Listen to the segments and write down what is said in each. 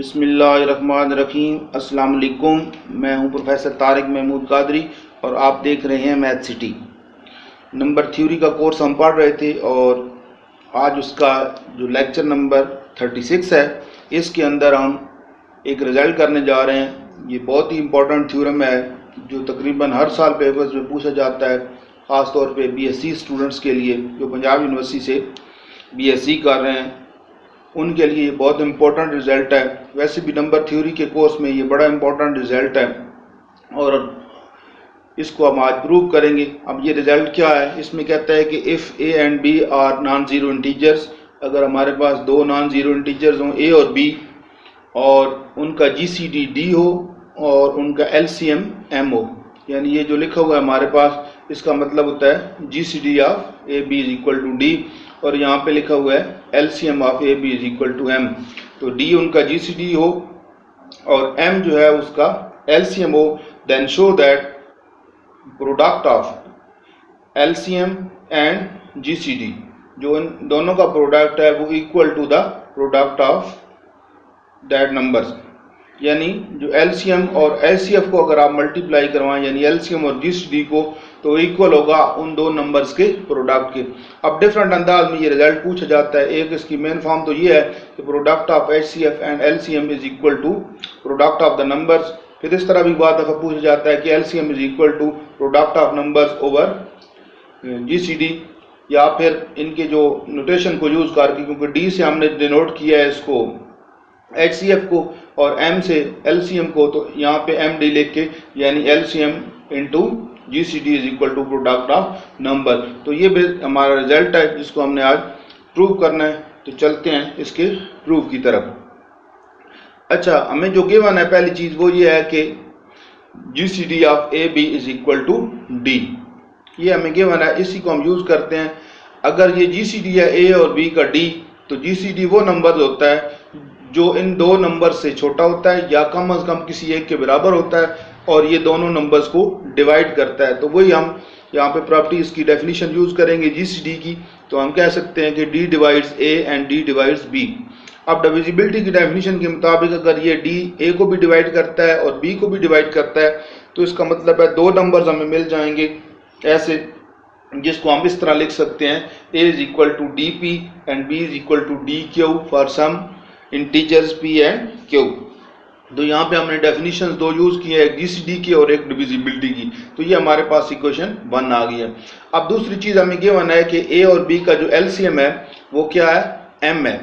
बिस्मिल्लाहिर्रहमानिर्रहीम। अस्सलाम वालेकुम। मैं हूं प्रोफेसर तारिक महमूद कादरी और आप देख रहे हैं मैथ सिटी। नंबर थ्योरी का कोर्स हम पढ़ रहे थे और आज उसका जो लेक्चर नंबर 36 है, इसके अंदर हम एक रिज़ल्ट करने जा रहे हैं। ये बहुत ही इम्पोर्टेंट थ्योरम है जो तकरीबन हर साल पेपर्स में पूछा जाता है, ख़ास तौर पे बीएससी स्टूडेंट्स के लिए जो पंजाब यूनिवर्सिटी से बीएससी कर रहे हैं, उनके लिए ये बहुत इम्पोर्टेंट रिज़ल्ट है। वैसे भी नंबर थ्योरी के कोर्स में ये बड़ा इम्पोर्टेंट रिज़ल्ट है और इसको हम आज प्रूव करेंगे। अब ये रिज़ल्ट क्या है, इसमें कहता है कि if A and B are non zero integers, अगर हमारे पास दो नॉन ज़ीरो इंटीजर्स हों ए और बी और उनका जीसीडी डी हो और उनका एलसीएम एम हो, यानी ये जो लिखा हुआ है हमारे पास, इसका मतलब होता है GCD of A B is equal to D और यहाँ पे लिखा हुआ है LCM of A B is equal to M. तो डी उनका जीसीडी हो और एम जो है उसका एलसीएम हो, then show that product of LCM and GCD, जो इन दोनों का प्रोडक्ट है वो equal to the product of that numbers, यानी जो एलसीएम और एचसीएफ को अगर आप मल्टीप्लाई करवाएं यानी एलसीएम और जीसीडी को, तो इक्वल होगा उन दो नंबर्स के प्रोडक्ट के। अब डिफरेंट अंदाज में ये रिजल्ट पूछा जाता है। एक इसकी मेन फॉर्म तो ये है कि product of HCF and LCM is equal to product of the numbers. फिर इस तरह भी बहुत दफ़ा पूछा जाता है कि LCM is equal to product of numbers over GCD, या फिर इनके जो नोटेशन को यूज़ करके, क्योंकि डी से हमने डिनोट किया है इसको एचसीएफ को और एम से एलसीएम को, तो यहाँ पे एम डी लिख के यानी LCM into GCD is equal to product of number. तो ये हमारा रिजल्ट है जिसको हमने आज प्रूव करना है। तो चलते हैं इसके प्रूफ की तरफ। अच्छा, हमें जो गिवन है पहली चीज़ वो ये है कि GCD of A B is equal to D, ये हमें गिवन है, इसी को हम यूज़ करते हैं। अगर ये जीसीडी है ए और बी का डी, तो जीसीडी वो नंबर होता है जो इन दो नंबर से छोटा होता है या कम से कम किसी एक के बराबर होता है और ये दोनों नंबर्स को डिवाइड करता है। तो वही हम यहाँ पे प्रॉपर्टी इसकी डेफिनेशन यूज़ करेंगे जीसीडी की। तो हम कह सकते हैं कि D divides A and D divides B. अब डिविजिबिलिटी की डेफिनेशन के मुताबिक अगर ये डी ए को भी डिवाइड करता है और बी को भी डिवाइड करता है, तो इसका मतलब है दो नंबर्स हमें मिल जाएंगे ऐसे, जिसको हम इस तरह लिख सकते हैं a is equal to d p and b is equal to d q for some integers p and q. तो यहाँ पे हमने डेफिनेशंस दो यूज़ की है, एक जीसीडी की और एक डिविजिबिलिटी की। तो ये हमारे पास इक्वेशन 1 आ गई है। अब दूसरी चीज़ हमें गिवन है कि ए और बी का जो एलसीएम है वो क्या है, एम है।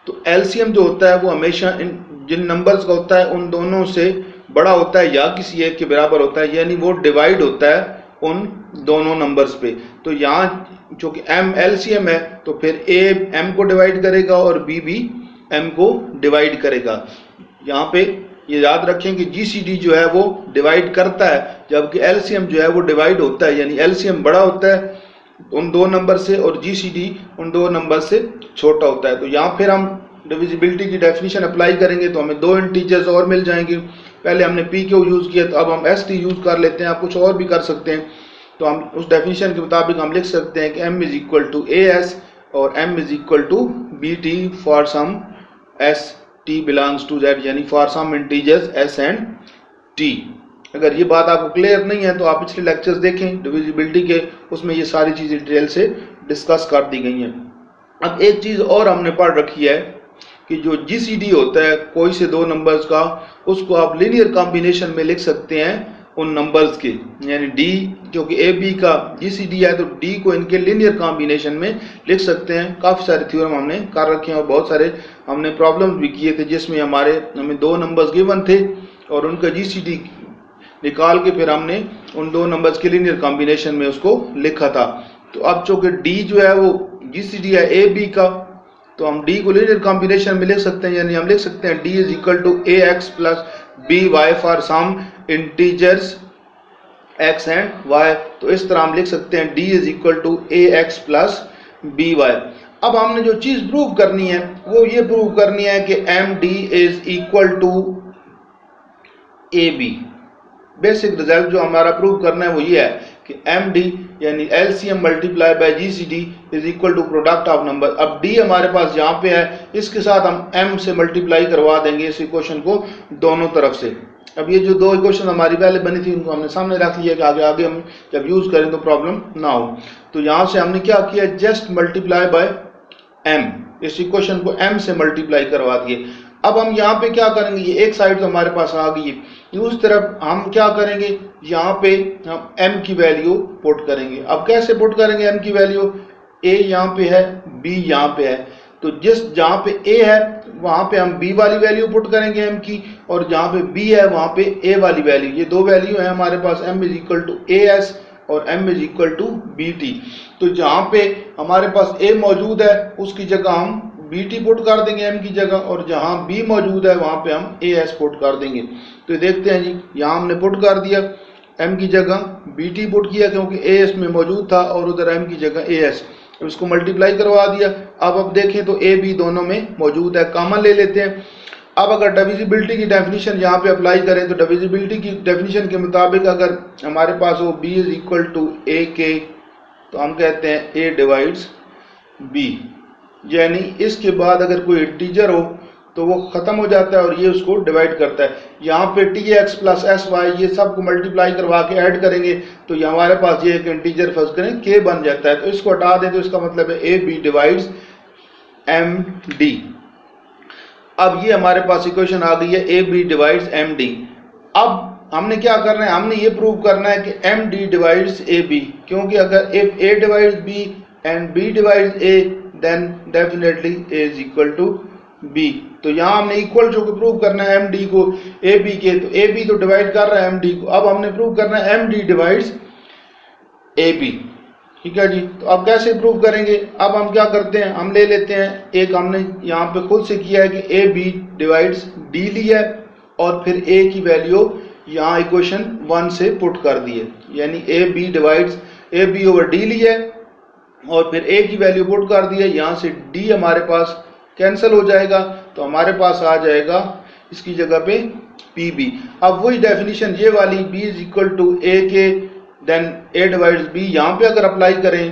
तो एलसीएम जो होता है वो हमेशा इन जिन नंबर्स का होता है उन दोनों से बड़ा होता है या किसी एक के बराबर होता है, यानी वो डिवाइड होता है उन दोनों नंबर्स पे। तो यहाँ चूँकि एम एलसीएम है तो फिर ए एम को डिवाइड करेगा और बी भी एम को डिवाइड करेगा। यहाँ पे ये याद रखें कि जीसीडी जो है वो डिवाइड करता है, जबकि एलसीएम जो है वो डिवाइड होता है, यानी एलसीएम बड़ा होता है उन दो नंबर से और जीसीडी उन दो नंबर से छोटा होता है। तो यहाँ फिर हम डिविजिबिलिटी की डेफिनेशन अप्लाई करेंगे तो हमें दो इंटीजर्स और मिल जाएंगे। पहले हमने पी क्यू यूज़ किया, तो अब हम एस टी यूज़ कर लेते हैं। आप कुछ और भी कर सकते हैं। तो हम उस डेफिनेशन के मुताबिक हम लिख सकते हैं कि m is equal to a s और m is equal to b t for some s t belongs to z, यानी for some integers s and t. अगर ये बात आपको क्लियर नहीं है तो आप पिछले लेक्चर्स देखें डिविजिबिलिटी के, उसमें ये सारी चीज़ें डिटेल से डिस्कस कर दी गई हैं। अब एक चीज़ और हमने पढ़ रखी है कि जो जीसीडी होता है कोई से दो नंबर्स का, उसको आप लीनियर कॉम्बिनेशन में लिख सकते हैं उन नंबर्स के, यानी डी क्योंकि ए बी का जीसीडी है तो डी को इनके लीनियर कॉम्बिनेशन में लिख सकते हैं। काफ़ी सारे थ्योरम हमने कर रखे हैं और बहुत सारे हमने प्रॉब्लम्स भी किए थे जिसमें हमें दो नंबर्स गिवन थे और उनका जीसीडी निकाल के फिर हमने उन दो नंबर्स के लीनियर कॉम्बिनेशन में उसको लिखा था। तो अब चूँकि डी जो है वो जीसीडी है ए बी का, तो हम डी को लीनियर कॉम्बिनेशन में लिख सकते हैं, यानी हम लिख सकते हैं D is equal to A X plus B Y for some integers X and Y. तो इस तरह हम लिख सकते हैं D is equal to A X plus B Y. अब हमने जो चीज़ प्रूव करनी है वो ये प्रूव करनी है कि M D is equal to A B. Basic result जो हमारा प्रूव करना है वो ये है कि एम डी यानी LCM multiply by GCD is equal to product of number. अब डी हमारे पास यहाँ पे है, इसके साथ हम एम से मल्टीप्लाई करवा देंगे इस इक्वेशन को दोनों तरफ से। अब ये जो दो इक्वेशन हमारी पहले बनी थी उनको हमने सामने रख लिया कि आगे आगे हम जब यूज करें तो प्रॉब्लम ना हो। तो यहाँ से हमने क्या किया, जस्ट मल्टीप्लाई बाय एम, इस इक्वेशन को एम से मल्टीप्लाई करवा दिए। अब हम यहाँ पे क्या करेंगे, ये एक साइड तो हमारे पास आ गई है, उस तरफ हम क्या करेंगे, यहाँ पे हम m की वैल्यू पुट करेंगे। अब कैसे पुट करेंगे m की वैल्यू, a यहाँ पे है, b यहाँ पे है, तो जिस जहाँ पे a है वहाँ पे हम b वाली वैल्यू पुट करेंगे m की, और जहाँ पे b है वहाँ पे a वाली वैल्यू। ये दो वैल्यू है हमारे पास, m is equal to as और m is equal to bt। तो जहाँ पे हमारे पास a मौजूद है उसकी जगह हम bt पुट कर देंगे m की जगह, और जहाँ b मौजूद है वहाँ पे हम as पुट कर देंगे। तो ये देखते हैं जी, यहाँ हमने पुट कर दिया m की जगह bt पुट किया क्योंकि as में मौजूद था, और उधर m की जगह as, इसको मल्टीप्लाई करवा दिया। अब देखें तो a b दोनों में मौजूद है, कॉमन ले लेते हैं। अब अगर डिविजिबिलिटी की डेफिनेशन यहाँ पे अप्लाई करें तो डिविजिबिलिटी की डेफिनेशन के मुताबिक अगर हमारे पास हो b is equal to a k, तो हम कहते हैं a डिवाइड्स b, यानी इसके बाद अगर कोई इंटीजर हो तो वो खत्म हो जाता है और ये उसको डिवाइड करता है। यहाँ पे tx प्लस sy ये सब को मल्टीप्लाई करवा के ऐड करेंगे तो ये हमारे पास ये एक इंटीजर फर्स्ट करें k बन जाता है। तो इसको हटा दें तो इसका मतलब है a b डिवाइड्स md। अब ये हमारे पास इक्वेशन आ गई है a b डिवाइड्स md। अब हमने क्या करना है, हमने ये प्रूव करना है कि md डिवाइड्स ab, क्योंकि अगर if a divides b and b divides a then definitely a is equal to b। तो यहाँ हमने इक्वल जो प्रूव करना है md को ab के, तो ab तो डिवाइड कर रहा है md को, अब हमने प्रूव करना है md डिवाइड्स ab। ठीक है जी, तो अब कैसे प्रूव करेंगे, अब हम क्या करते हैं, हम ले लेते हैं एक, हमने यहाँ पे खुद से किया है कि ab डिवाइड्स d लिया है और फिर a की वैल्यू यहाँ इक्वेशन 1 से पुट कर दी है, यानी ab divides ab over d लिया है और फिर a की वैल्यू पुट कर दी है। यहाँ से d हमारे पास कैंसिल हो जाएगा तो हमारे पास आ जाएगा इसकी जगह पे pb। अब वही डेफिनेशन ये वाली b is equal to a k then a divides b यहाँ पे अगर अप्लाई करें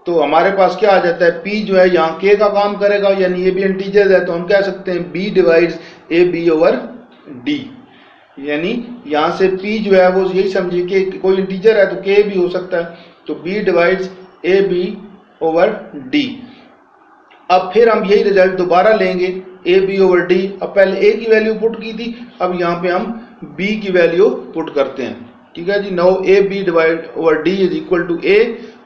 तो हमारे पास क्या आ जाता है, p जो है यहाँ k का काम करेगा, यानी ये भी इंटीजर है तो हम कह सकते हैं b divides ab over d, यानी यहाँ से p जो है वो यही समझिए कि कोई इंटीजर है तो k भी हो सकता है, तो b divides ab over d। अब फिर हम यही रिजल्ट दोबारा लेंगे ab ओवर d। अब पहले a की वैल्यू पुट की थी, अब यहाँ पे हम b की वैल्यू पुट करते हैं। ठीक है जी, now ab divide over d is equal to a,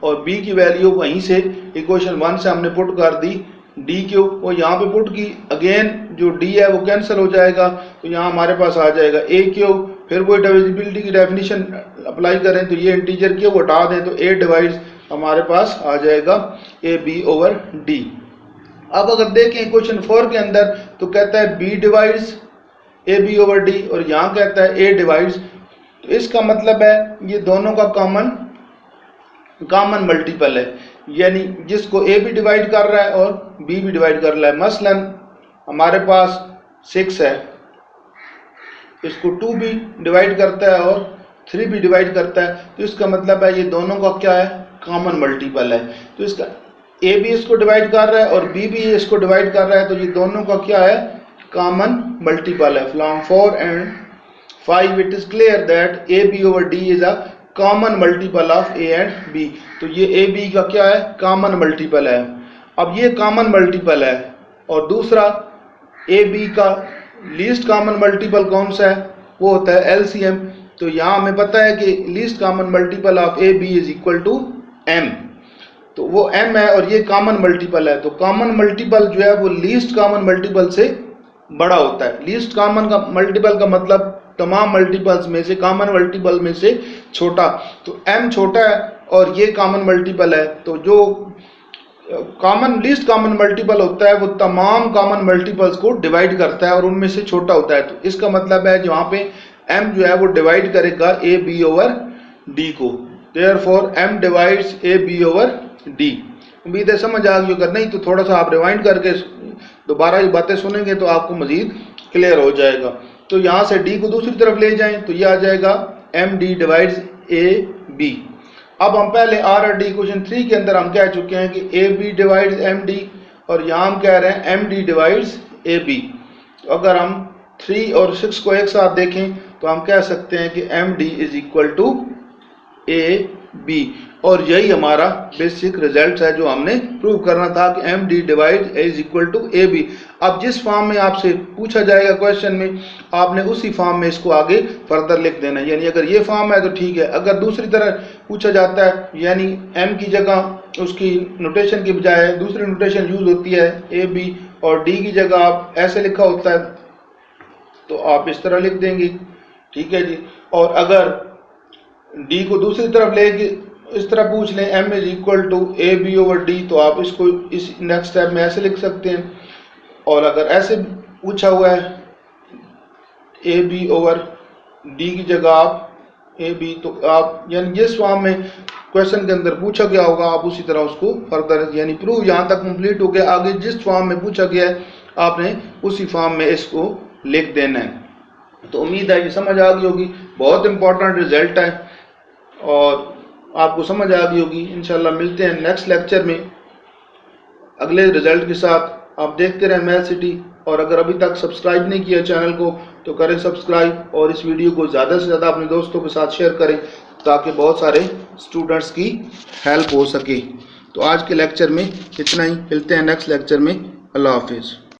और b की वैल्यू वहीं से इक्वेशन 1 से हमने पुट कर दी d क्यू, और यहाँ पे पुट की, अगेन जो d है वो कैंसिल हो जाएगा तो यहाँ हमारे पास आ जाएगा a क्यू। फिर कोई डिविजिबिलिटी की डेफिनेशन अप्लाई करें तो ये इंटीजर क्यू हटा दें तो a डिवाइड्स हमारे पास आ जाएगा ab ओवर d। अब अगर देखें क्वेश्चन 4 के अंदर तो कहता है b divides ab over d और यहाँ कहता है a डिवाइड्स, तो इसका मतलब है ये दोनों का कॉमन मल्टीपल है, यानी जिसको a भी डिवाइड कर रहा है और b भी डिवाइड कर रहा है। मसलन हमारे पास 6 है, इसको 2 भी डिवाइड करता है और 3 भी डिवाइड करता है, तो इसका मतलब है ये दोनों का क्या है, कॉमन मल्टीपल है। तो इसका a भी इसको डिवाइड कर रहा है और b भी इसको डिवाइड कर रहा है, तो ये दोनों का क्या है, कॉमन मल्टीपल है। From 4 and 5 it is clear that ab over d is a common multiple of a and b। तो ये ab का क्या है, कॉमन मल्टीपल है। अब ये कॉमन मल्टीपल है, और दूसरा ab का लीस्ट कॉमन मल्टीपल कौन सा है, वो होता है LCM। तो यहाँ हमें पता है कि least common multiple of ab is equal to m, तो वो m है और ये कॉमन मल्टीपल है। तो कॉमन मल्टीपल जो है वो लीस्ट कॉमन मल्टीपल से बड़ा होता है। लीस्ट कॉमन का मल्टीपल का मतलब तमाम मल्टीपल्स में से कॉमन मल्टीपल में से छोटा, तो m छोटा है और ये कॉमन मल्टीपल है। तो जो कॉमन लीस्ट कॉमन मल्टीपल होता है वो तमाम कॉमन मल्टीपल्स को डिवाइड करता है और उनमें से छोटा होता है। तो इसका मतलब है जहाँ पे m जो है वो डिवाइड करेगा ab ओवर d को, therefore m divides ab over d। उम्मीद है समझ आ गई, अगर नहीं तो थोड़ा सा आप रिवाइंड करके दोबारा ये बातें सुनेंगे तो आपको मजीद क्लियर हो जाएगा। तो यहाँ से d को दूसरी तरफ ले जाएं तो ये आ जाएगा md डिवाइड्स ab। अब हम पहले RRD क्वेश्चन 3 के अंदर हम कह चुके हैं कि AB डिवाइड्स MD, और यहाँ हम कह रहे हैं MD डिवाइड्स AB। तो अगर हम 3 और 6 को एक साथ देखें तो हम कह सकते हैं कि MD is equal to AB, और यही हमारा बेसिक रिजल्ट है जो हमने प्रूव करना था कि MD divide is equal to AB। अब जिस फॉर्म में आपसे पूछा जाएगा क्वेश्चन में, आपने उसी फॉर्म में इसको आगे फर्दर लिख देना है। यानी अगर ये फॉर्म है तो ठीक है, अगर दूसरी तरह पूछा जाता है यानी M की जगह उसकी नोटेशन की बजाय दूसरी नोटेशन यूज होती है AB, और D की जगह आप ऐसे लिखा होता है तो आप इस तरह लिख देंगे, ठीक है जी। और अगर D को दूसरी तरफ लेके इस तरह पूछ लें M is equal to AB over D, तो आप इसको इस नेक्स्ट स्टेप में ऐसे लिख सकते हैं। और अगर ऐसे पूछा हुआ है AB ओवर D की जगह आप AB, तो आप यानी जिस फॉर्म में क्वेश्चन के अंदर पूछा गया होगा आप उसी तरह उसको फर्दर यानी प्रूव यहाँ तक कंप्लीट हो गया, आगे जिस फॉर्म में पूछा गया है आपने उसी फॉर्म में इसको लिख देना है। तो उम्मीद है कि समझ आ गई होगी, बहुत इंपॉर्टेंट रिजल्ट है और आपको समझ आ गई होगी। इंशाल्लाह मिलते हैं नेक्स्ट लेक्चर में अगले रिजल्ट के साथ। आप देखते रहें मैथ सिटी, और अगर अभी तक सब्सक्राइब नहीं किया चैनल को तो करें सब्सक्राइब, और इस वीडियो को ज़्यादा से ज़्यादा अपने दोस्तों के साथ शेयर करें ताकि बहुत सारे स्टूडेंट्स की हेल्प हो सके। तो आज के लेक्चर में इतना ही, मिलते हैं नेक्स्ट लेक्चर में। अल्लाह हाफिज़।